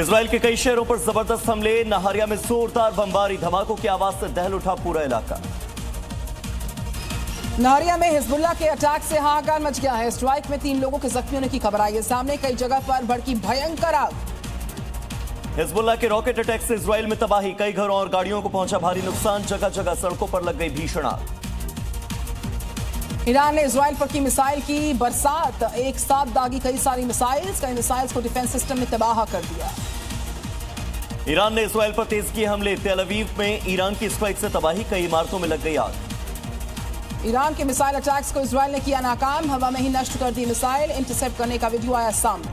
Israel के कई शहरों पर जबरदस्त हमले, नहारिया में जोरदार बमबारी, धमाकों की आवाज से दहल उठा पूरा इलाका। नहारिया में हिजबुल्लाह के अटैक से हाहाकार मच गया है। स्ट्राइक में 3 लोगों के जख्मी होने की खबर आई है सामने। कई जगह पर भड़की भयंकर आग। हिजबुल्लाह के रॉकेट अटैक से इजराइल में तबाही, कई घरों और गाड़ियों को पहुंचा भारी नुकसान, जगह जगह सड़कों पर लग गई भीषण आग। ईरान ने इजराइल पर की मिसाइल की बरसात, एक साथ दागी कई सारी मिसाइल्स को डिफेंस सिस्टम ने तबाह कर दिया। ईरान ने इजराइल पर तेज किए हमले, तेल अवीव में ईरान की स्ट्राइक से तबाही, कई इमारतों में लग गई आग। ईरान के मिसाइल अटैक्स को इजराइल ने किया नाकाम, हवा में ही नष्ट कर दी मिसाइल, इंटरसेप्ट करने का वीडियो आया सामने।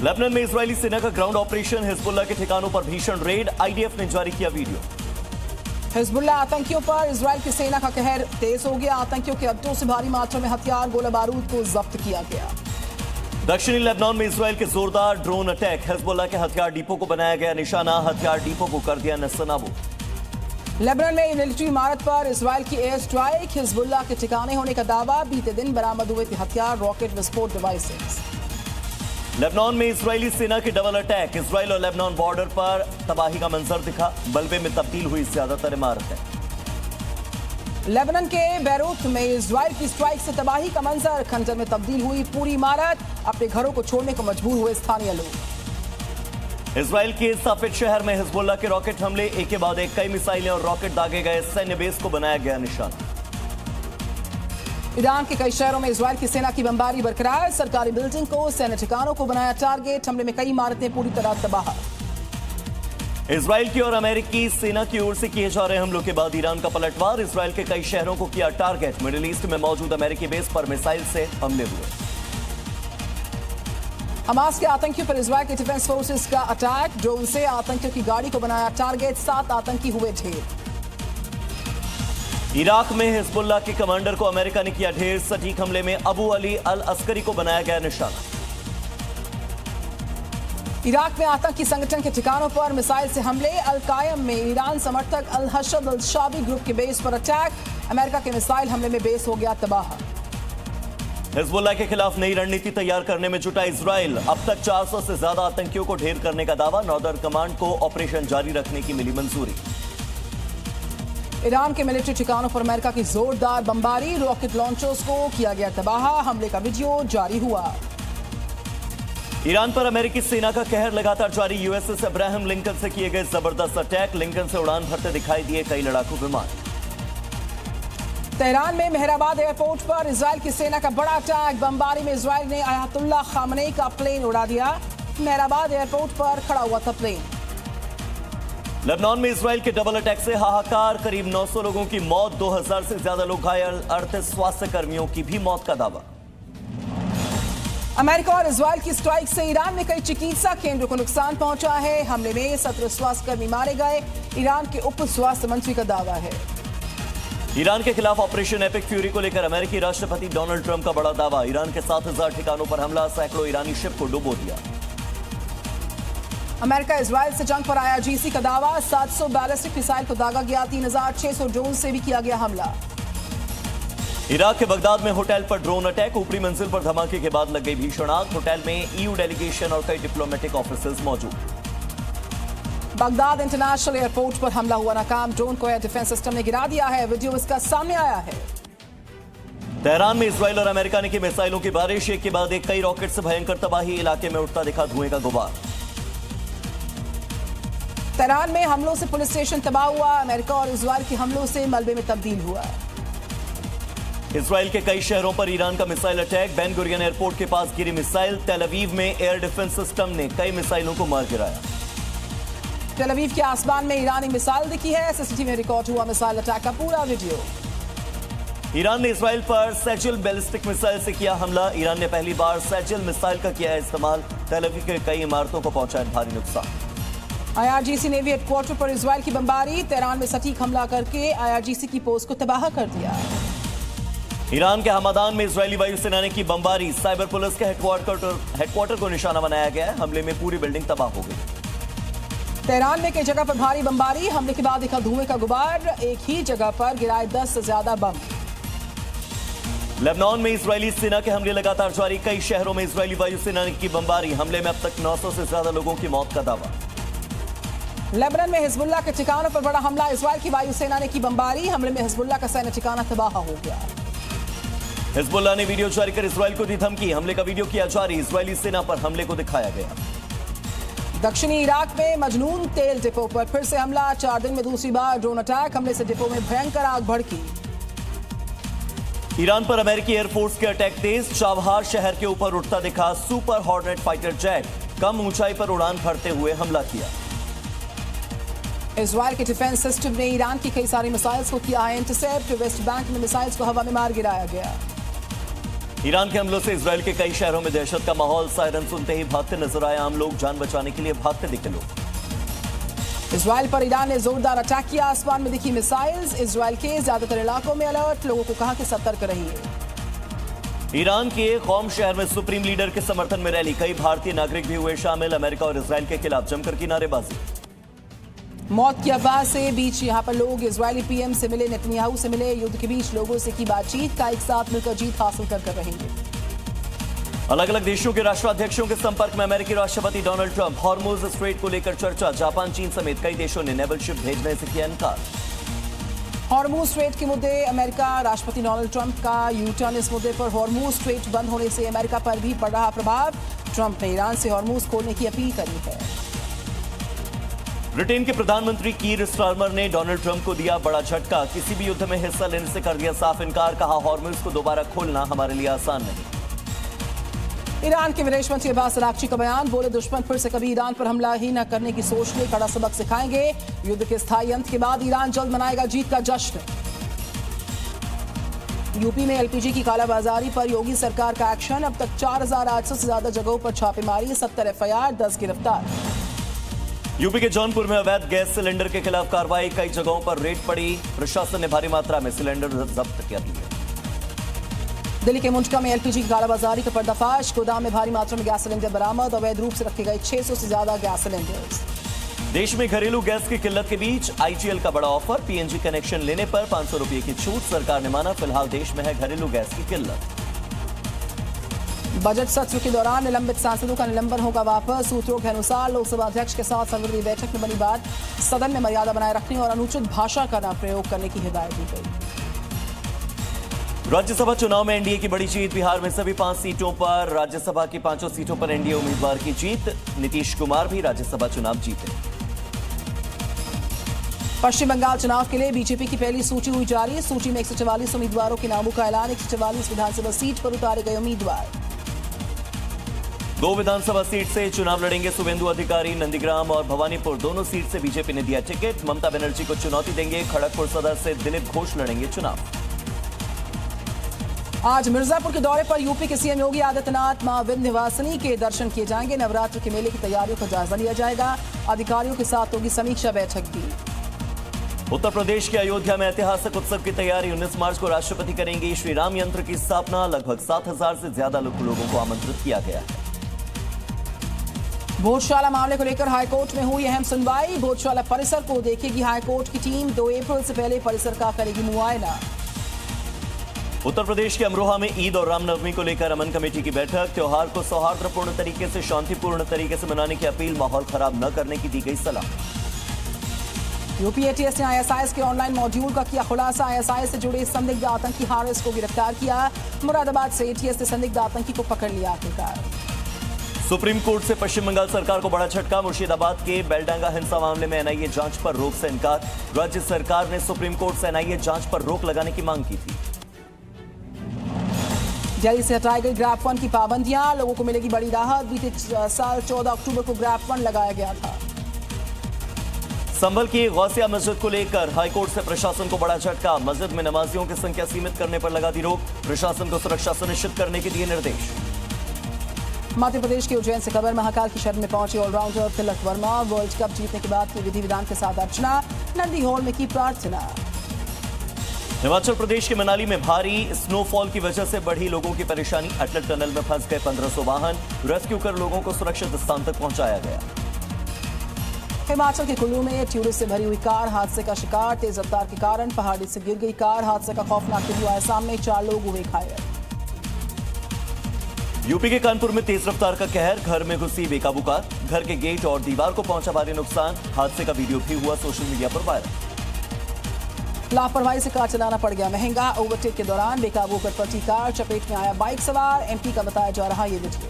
लेबनान में इजरायली सेना का ग्राउंड ऑपरेशन, हिजबुल्लाह के ठिकानों पर भीषण रेड, आईडीएफ ने जारी किया वीडियो। हिजबुल्लाह आतंकियों पर इजराइल की सेना का कहर तेज हो गया, आतंकियों के अड्डों से भारी मात्रा में हथियार, गोला बारूद को जब्त किया गया। दक्षिणी लेबनान में इजराइल के जोरदार ड्रोन अटैक, हिजबुल्लाह के हथियार डिपो को बनाया गया निशाना, हथियार डिपो को कर दिया नस्तनाबूद। लेबनान में मिलिट्री इमारत पर इजराइल की एयर स्ट्राइक, हिजबुल्लाह के ठिकाने होने का दावा, बीते दिन बरामद हुए थे हथियार, रॉकेट विस्फोट डिवाइसेस। लेबनान में इजरायली सेना के डबल अटैक, इजराइल और लेबनान बॉर्डर पर तबाही का मंजर दिखा, मलबे में तब्दील हुई ज्यादातर इमारतें। लेबनान के बैरूत में इजराइल की स्ट्राइक से तबाही का मंजर, खंजर में तब्दील हुई पूरी इमारत, अपने घरों को छोड़ने को मजबूर हुए स्थानीय लोग। इजराइल के साफिद शहर में हिजबुल्लाह के रॉकेट हमले, एक के बाद एक कई मिसाइलें और रॉकेट दागे गए, सैन्य बेस को बनाया गया निशाना। ईरान के कई शहरों में इजराइल की सेना की बमबारी बरकरार, सरकारी बिल्डिंग को, सैन्य ठिकानों को बनाया टारगेट, हमले में कई इमारतें पूरी तरह तबाह। इजराइल की और अमेरिकी सेना की ओर से किए जा रहे हमलों के बाद ईरान का पलटवार, इजराइल के कई शहरों को किया टारगेट, मिडिल ईस्ट में मौजूद अमेरिकी बेस पर मिसाइल से हमले हुए। हमास के आतंकियों पर इजराइल के डिफेंस फोर्सेस का अटैक, ड्रोन से आतंकियों की गाड़ी को बनाया टारगेट, 7 आतंकी हुए ढेर। इराक में हिजबुल्लाह के कमांडर को अमेरिका ने किया ढेर, सटीक हमले में अबू अली अल अस्करी को बनाया गया निशाना। इराक में आतंकी संगठन के ठिकानों पर मिसाइल से हमले, अल कायम में ईरान समर्थक अल हशद अल शाबी ग्रुप के बेस पर अटैक, अमेरिका के मिसाइल हमले में बेस हो गया तबाह। हिजबुल्लाह के खिलाफ नई रणनीति तैयार करने में जुटा इजराइल, अब तक 400 से ज्यादा आतंकियों को ढेर करने का दावा, नॉर्दर्न कमांड को ऑपरेशन जारी रखने की मिली मंजूरी। ईरान के मिलिट्री ठिकानों पर अमेरिका की जोरदार बमबारी, रॉकेट लॉन्चर्स को किया गया तबाह, हमले का वीडियो जारी हुआ। ईरान पर अमेरिकी सेना का कहर लगातार जारी, यूएसएस अब्राहम लिंकन से किए गए जबरदस्त अटैक, लिंकन से उड़ान भरते दिखाई दिए कई लड़ाकू विमान। तेहरान में मेहराबाद एयरपोर्ट पर इजराइल की सेना का बड़ा अटैक, बमबारी में इजराइल ने अयातुल्लाह खामनेई का प्लेन उड़ा दिया, मेहराबाद एयरपोर्ट पर खड़ा हुआ था प्लेन। लेबनान में इजराइल के डबल अटैक से हाहाकार, करीब 900 लोगों की मौत, 2000 से ज्यादा लोग घायल, 38 स्वास्थ्य कर्मियों की भी मौत का दावा। अमेरिका और इजराइल की स्ट्राइक से ईरान में कई चिकित्सा केंद्रों को नुकसान पहुंचा है, हमले में 17 स्वास्थ्य कर्मी मारे गए, ईरान के उप स्वास्थ्य मंत्री का दावा है। ईरान के खिलाफ ऑपरेशन एपिक फ्यूरी को लेकर अमेरिकी राष्ट्रपति डोनाल्ड ट्रंप का बड़ा दावा, ईरान के 7000 ठिकानों पर हमला, सैकड़ों ईरानी शिप को डुबो दिया। अमेरिका इजराइल से जंग पर आईआरजीसी का दावा, 700 बैलिस्टिक मिसाइल को दागा गया, 3600 ड्रोन से भी किया गया हमला। इराक के बगदाद में होटल पर ड्रोन अटैक, ऊपरी मंजिल पर धमाके के बाद लग गई भीषण आग, होटल में ईयू डेलीगेशन और कई डिप्लोमेटिक ऑफिसर्स मौजूद। बगदाद इंटरनेशनल एयरपोर्ट पर हमला हुआ नाकाम, ड्रोन को एयर डिफेंस सिस्टम ने गिरा दिया है, वीडियो इसका सामने आया है। तेहरान में इजराइल और अमेरिका ने की मिसाइलों की बारिश, एक के बाद एक कई रॉकेट से भयंकर तबाही, इलाके में उठता दिखा धुएं का गुबार। तेहरान में हमलों से पुलिस स्टेशन तबाह हुआ, अमेरिका और इजराइल के हमलों से मलबे में तब्दील हुआ। इजराइल के कई शहरों पर ईरान का missile attack, Ben Gurion airport के पास गिरी मिसाइल, तेल अवीव में एयर डिफेंस सिस्टम ने कई मिसाइलों को मार गिराया। तेल अवीव के आसमान में ईरानी मिसाइल दिखी है, सीसीटीवी में रिकॉर्ड हुआ मिसाइल अटैक का पूरा वीडियो। ईरान ने इजराइल पर सैजिल बैलिस्टिक मिसाइल से किया हमला, ईरान ने पहली बार सैजिल मिसाइल का किया है इस्तेमाल, तेल अवीव के कई इमारतों को पहुंचा भारी नुकसान। आईआरजीसी नेवी हेडक्वार्टर पर इजराइल की बमबारी, तेहरान में सटीक हमला करके आईआरजीसी की पोस्ट को तबाह कर दिया। ईरान के हमादान में इजरायली वायुसेना ने की बमबारी, साइबर पुलिस के हेडक्वार्टर को निशाना बनाया गया है, हमले में पूरी बिल्डिंग तबाह हो गई। तेहरान में कई जगह पर भारी बमबारी, हमले के बाद दिखा धुएं का गुबार, एक ही जगह पर गिराए 10 से ज्यादा बम। लेबनान में इजरायली सेना के हमले लगातार जारी, कई शहरों में इजरायली वायुसेना की बमबारी, हमले में अब तक 900 से ज्यादा लोगों की मौत का दावा। लेबनान में हिजबुल्लाह के ठिकानों पर बड़ा हमला, इजरायल की वायुसेना ने की बमबारी, हमले में हिजबुल्लाह का सैन्य ठिकाना तबाह हो गया। हिजबुल्लाह ने वीडियो जारी कर इजरायल को दी धमकी, हमले का वीडियो किया जारी, इजरायली सेना पर हमले को दिखाया गया। दक्षिणी इराक में मजनून तेल डिपो पर फिर से हमला, 4 दिन में दूसरी बार ड्रोन अटैक, हमले से डिपो में भयंकर आग भड़की। ईरान पर अमेरिकी एयरफोर्स के अटैक तेज, चाबहार शहर के ऊपर उठता दिखा सुपर हॉर्नेट फाइटर जेट, कम ऊंचाई पर उड़ान भरते हुए हमला किया। इजरायल के डिफेंस सिस्टम ने ईरान की कई सारी मिसाइल्स को किया है इंटरसेप्ट, वेस्ट बैंक में मिसाइल्स को हवा में मार गिराया गया। ईरान के हमलों से इजरायल के कई शहरों में दहशत का माहौल, सायरन सुनते ही भागते नजर आए आम लोग, जान बचाने के लिए भागते दिखे लोग। इजरायल पर ईरान ने जोरदार अटैक किया, आसमान में दिखी मिसाइल्स, इजरायल के ज्यादातर इलाकों में अलर्ट, लोगों को कहा कि सतर्क रहिए। ईरान के कौम शहर में सुप्रीम लीडर के समर्थन में रैली, कई भारतीय नागरिक भी हुए शामिल, अमेरिका और इजरायल के खिलाफ जमकर की नारेबाजी। मौत की अफवाह से बीच यहां पर लोग इजरायली पीएम से मिले, नेतन्याहू से मिले, युद्ध के बीच लोगों से की बातचीत, का एक साथ मिलकर जीत हासिल कर रहेंगे। अलग अलग देशों के राष्ट्राध्यक्षों के संपर्क में अमेरिकी राष्ट्रपति डोनाल्ड ट्रंप, हॉर्मुज स्ट्रेट को लेकर चर्चा, जापान चीन समेत कई देशों ने नेवल शिप भेजने से किया इनकार। हॉर्मुज स्ट्रेट के मुद्दे, अमेरिका राष्ट्रपति डोनाल्ड ट्रंप का यू टर्न, इस मुद्दे पर हॉर्मुज स्ट्रेट बंद होने से अमेरिका पर भी पड़ रहा प्रभाव, ट्रंप ने ईरान से हॉर्मुज खोलने की अपील करी है। ब्रिटेन के प्रधानमंत्री कीर स्टारमर ने डोनाल्ड ट्रंप को दिया बड़ा झटका, किसी भी युद्ध में हिस्सा लेने से कर दिया साफ इनकार, कहा हॉर्मुज को दोबारा खोलना हमारे लिए आसान नहीं। ईरान के विदेश मंत्री अब्बास अरागची का बयान, बोले दुश्मन फिर से कभी ईरान पर हमला ही न करने की सोच ले, कड़ा सबक सिखाएंगे, युद्ध के स्थायी अंत के बाद ईरान जल्द मनाएगा जीत का जश्न। यूपी में एलपीजी की कालाबाजारी पर योगी सरकार का एक्शन, अब तक 4800 से ज्यादा जगहों पर छापेमारी, 70 एफआईआर, 10 गिरफ्तार। यूपी के जौनपुर में अवैध गैस सिलेंडर के खिलाफ कार्रवाई, कई जगहों पर रेड पड़ी, प्रशासन ने भारी मात्रा में सिलेंडर जब्त कर लिए। दिल्ली के मुंडका में एलपीजी की कालाबाजारी का पर्दाफाश, गोदाम में भारी मात्रा में गैस सिलेंडर बरामद, अवैध रूप से रखे गए 600 से ज्यादा गैस सिलेंडर्स। देश में घरेलू गैस की किल्लत के बीच आईजीएल का बड़ा ऑफर, पीएनजी कनेक्शन लेने पर 500 रुपए की छूट, सरकार ने माना फिलहाल देश में है घरेलू गैस की किल्लत। बजट सत्र के दौरान निलंबित सांसदों का निलंबन होगा वापस, सूत्रों के अनुसार लोकसभा अध्यक्ष के साथ सर्वदलीय बैठक में बनी बात, सदन में मर्यादा बनाए रखने और अनुचित भाषा का न प्रयोग करने की हिदायत दी गई। राज्यसभा चुनाव में एनडीए की बड़ी जीत, बिहार में सभी 5 सीटों पर, राज्यसभा की 5 सीटों पर एनडीए उम्मीदवार की जीत, नीतीश कुमार भी राज्यसभा चुनाव जीते। पश्चिम बंगाल चुनाव के लिए बीजेपी की पहली सूची हुई जारी, सूची में 144 उम्मीदवारों के नामों का ऐलान, 144 विधानसभा सीट पर उतारे गए उम्मीदवार। 2 विधानसभा सीट से चुनाव लड़ेंगे शुभेंदु अधिकारी, नंदीग्राम और भवानीपुर दोनों सीट से बीजेपी ने दिया टिकट, ममता बनर्जी को चुनौती देंगे, खड़गपुर सदर से दिलीप घोष लड़ेंगे चुनाव। आज मिर्जापुर के दौरे पर यूपी के सीएम योगी आदित्यनाथ, मां विंध्यवासिनी के दर्शन किए जाएंगे, नवरात्र के मेले की तैयारियों का जायजा लिया जाएगा, अधिकारियों के साथ होगी समीक्षा बैठक भी। उत्तर प्रदेश के अयोध्या में ऐतिहासिक उत्सव की तैयारी, 19 मार्च को राष्ट्रपति करेंगे श्री राम यंत्र की स्थापना, लगभग 7000 से ज्यादा लोगों को आमंत्रित किया गया है। भोजशाला मामले को लेकर हाईकोर्ट में हुई अहम सुनवाई, भोजशाला परिसर को देखेगी हाईकोर्ट की टीम, 2 अप्रैल से पहले परिसर का करेगी मुआयना। उत्तर प्रदेश के अमरोहा में ईद और रामनवमी को लेकर अमन कमेटी की बैठक, त्योहार को सौहार्दपूर्ण तरीके से, शांतिपूर्ण तरीके से मनाने की अपील, माहौल खराब न करने की दी गई सलाह। यूपी एटीएस ने आईएसआईएस के ऑनलाइन मॉड्यूल का किया खुलासा, आईएसआईएस से जुड़े संदिग्ध आतंकी हारिस को गिरफ्तार किया, मुरादाबाद से एटीएस ने संदिग्ध आतंकी को पकड़ लिया आखिरकार। सुप्रीम कोर्ट से पश्चिम बंगाल सरकार को बड़ा झटका, मुर्शिदाबाद के बेलडांगा हिंसा मामले में एनआईए जांच पर रोक से इनकार, राज्य सरकार ने सुप्रीम कोर्ट से एनआईए जांच पर रोक लगाने की मांग की थी। दिल्ली से हटाई गई ग्रैप 1 की पाबंदियां, लोगों को मिलेगी बड़ी राहत, बीते साल 14 अक्टूबर को ग्रैप 1 लगाया गया था। संभल की गौसिया मस्जिद को लेकर हाईकोर्ट से प्रशासन को बड़ा झटका, मस्जिद में नमाजियों की संख्या सीमित करने पर लगा दी रोक, प्रशासन को सुरक्षा सुनिश्चित करने के दिए निर्देश। मध्य प्रदेश के उज्जैन से खबर, महाकाल की शरण में पहुंचे allrounder Tilak Varma, world cup जीतने के बाद विधि विधान के साथ अर्चना, नंदी हॉल में की प्रार्थना। हिमाचल प्रदेश के मनाली में भारी स्नोफॉल की वजह से बढ़ी लोगों की परेशानी, अटल टनल में फंस गए 1500 वाहन, रेस्क्यू कर लोगों को सुरक्षित स्थान तक पहुंचाया गया। हिमाचल के कुल्लू में टूरिस्ट से भरी हुई कार हादसे का शिकार, तेज रफ्तार के कारण पहाड़ी से गिर गई कार, हादसे का खौफनाक वीडियो आया सामने, 4 लोग हुए घायल। यूपी के कानपुर में तेज रफ्तार का कहर, घर में घुसी बेकाबू कार, घर के गेट और दीवार को पहुंचा भारी नुकसान। हादसे का वीडियो भी हुआ सोशल मीडिया पर वायरल। लापरवाही से कार चलाना पड़ गया महंगा, ओवरटेक के दौरान बेकाबू होकर पलटी कार, चपेट में आया बाइक सवार। एमपी का बताया जा रहा ये वीडियो।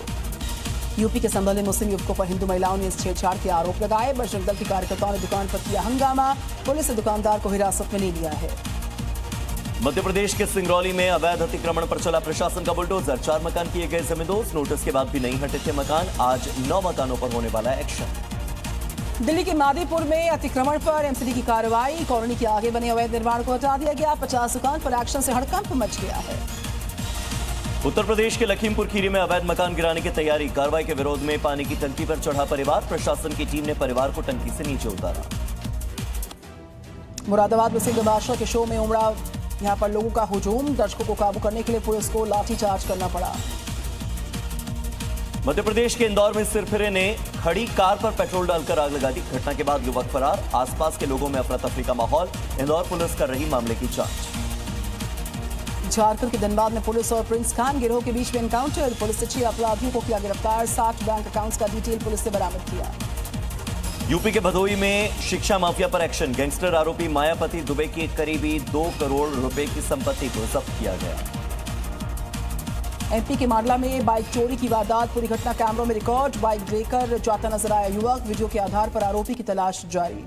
यूपी के संभल में मुस्लिम युवकों पर हिंदू महिलाओं ने इस छेड़छाड़ के आरोप लगाए। बजरंग दल के कार्यकर्ताओं ने दुकान पर किया हंगामा, पुलिस ने दुकानदार को हिरासत में ले लिया है। मध्य प्रदेश के सिंगरौली में अवैध अतिक्रमण पर चला प्रशासन का बुलडोजर, 4 मकान किए गए जमींदोज, नोटिस के बाद भी नहीं हटे थे मकान। आज 9 मकानों पर होने वाला एक्शन। दिल्ली के मादीपुर में अतिक्रमण पर एमसीडी की कार्रवाई, कॉलोनी के आगे बने अवैध निर्माण को हटा दिया गया। 50 दुकान पर एक्शन से हड़कंप मच गया है। उत्तर प्रदेश के लखीमपुर खीरी में अवैध मकान गिराने की तैयारी, कार्रवाई के विरोध में पानी की टंकी पर चढ़ा परिवार, प्रशासन की टीम ने परिवार को टंकी से नीचे उतारा। मुरादाबाद में सिंह बादशाह के शो में उमड़ा यहां पर लोगों का हुजूम, दर्शकों को काबू करने के लिए पुलिस को लाठीचार्ज करना पड़ा। मध्य प्रदेश के इंदौर में सिरफिरे ने खड़ी कार पर पेट्रोल डालकर आग लगा दी, घटना के बाद युवक फरार, आसपास के लोगों में अफरा तफरी का माहौल। इंदौर पुलिस कर रही मामले की जांच। झारखंड के धनबाद में पुलिस और प्रिंस खान गिरोह के बीच में एनकाउंटर, पुलिस से 6 अपराधियों को किया गिरफ्तार, 60 बैंक अकाउंट्स का डिटेल पुलिस ने बरामद किया। यूपी के भदोही में शिक्षा माफिया पर एक्शन, गैंगस्टर आरोपी मायापति दुबे की करीबी 2 करोड़ रुपए की संपत्ति को जब्त किया गया। एमपी के मांडला में बाइक चोरी की वारदात, पूरी घटना कैमरों में रिकॉर्ड, बाइक देकर जाता नजर आया युवक, वीडियो के आधार पर आरोपी की तलाश जारी।